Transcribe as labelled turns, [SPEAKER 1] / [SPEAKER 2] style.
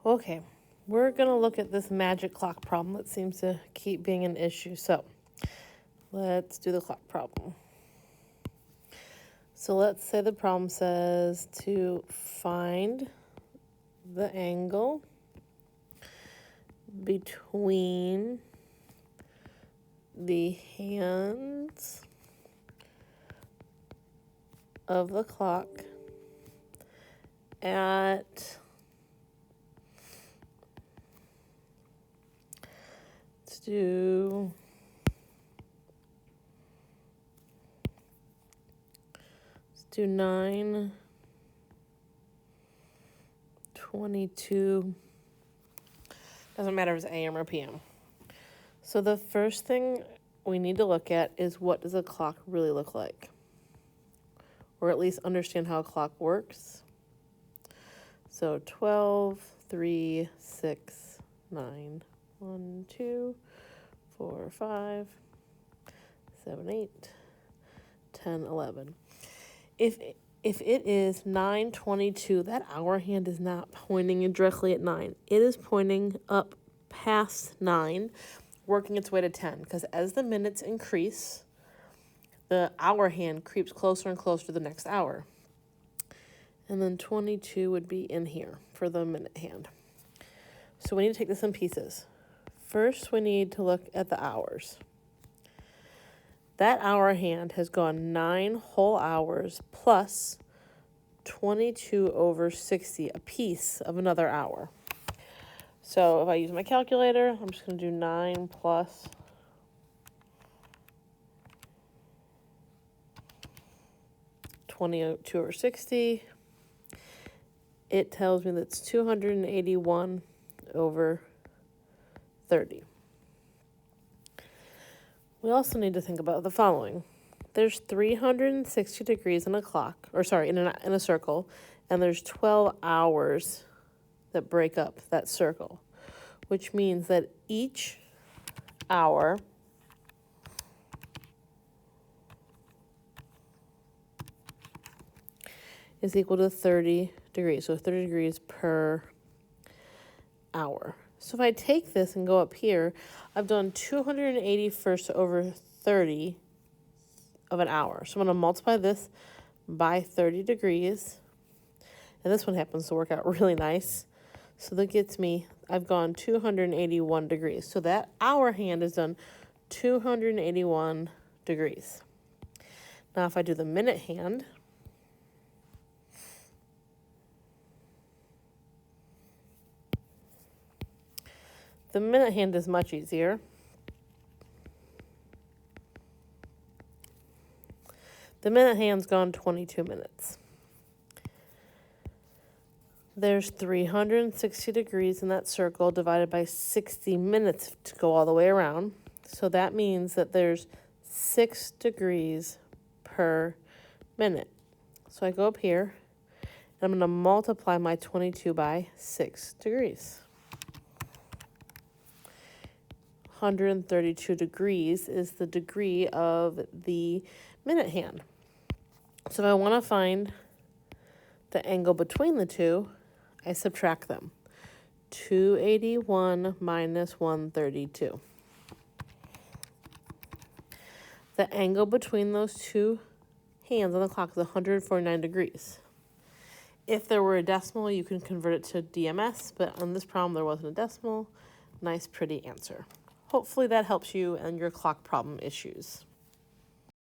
[SPEAKER 1] Okay, we're going to look at this magic clock problem that seems to keep being an issue. So let's do the clock problem. So let's say the problem says to find the angle between the hands of the clock at let's do 9:22. Doesn't matter if it's AM or PM. So the first thing we need to look at is, what does a clock really look like? Or at least understand how a clock works. So 12, 3, 6, 9, 1, 2, 4, 5, 7, 8, 10, 11. If it is 9:22, that hour hand is not pointing directly at 9. It is pointing up past 9, working its way to 10. Because as the minutes increase, the hour hand creeps closer and closer to the next hour. And then 22 would be in here for the minute hand. So we need to take this in pieces. First, we need to look at the hours. That hour hand has gone 9 whole hours plus 22/60, a piece of another hour. So if I use my calculator, I'm just going to do 9 plus 22/60. It tells me that's 281/30. We also need to think about the following. There's 360 degrees in a clock, in a circle, and there's 12 hours that break up that circle, which means that each hour is equal to 30 degrees, so 30 degrees per hour. So if I take this and go up here, I've done 280 first over 30 of an hour. So I'm going to multiply this by 30 degrees. And this one happens to work out really nice. So that gets me, I've gone 281 degrees. So that hour hand is done 281 degrees. Now if I do the minute hand, the minute hand is much easier. The minute hand's gone 22 minutes. There's 360 degrees in that circle divided by 60 minutes to go all the way around. So that means that there's 6 degrees per minute. So I go up here, and I'm going to multiply my 22 by 6 degrees. 132 degrees is the degree of the minute hand. So if I want to find the angle between the two, I subtract them. 281 minus 132. The angle between those two hands on the clock is 149 degrees. If there were a decimal, you can convert it to DMS, but on this problem there wasn't a decimal. Nice, pretty answer. Hopefully that helps you and your clock problem issues.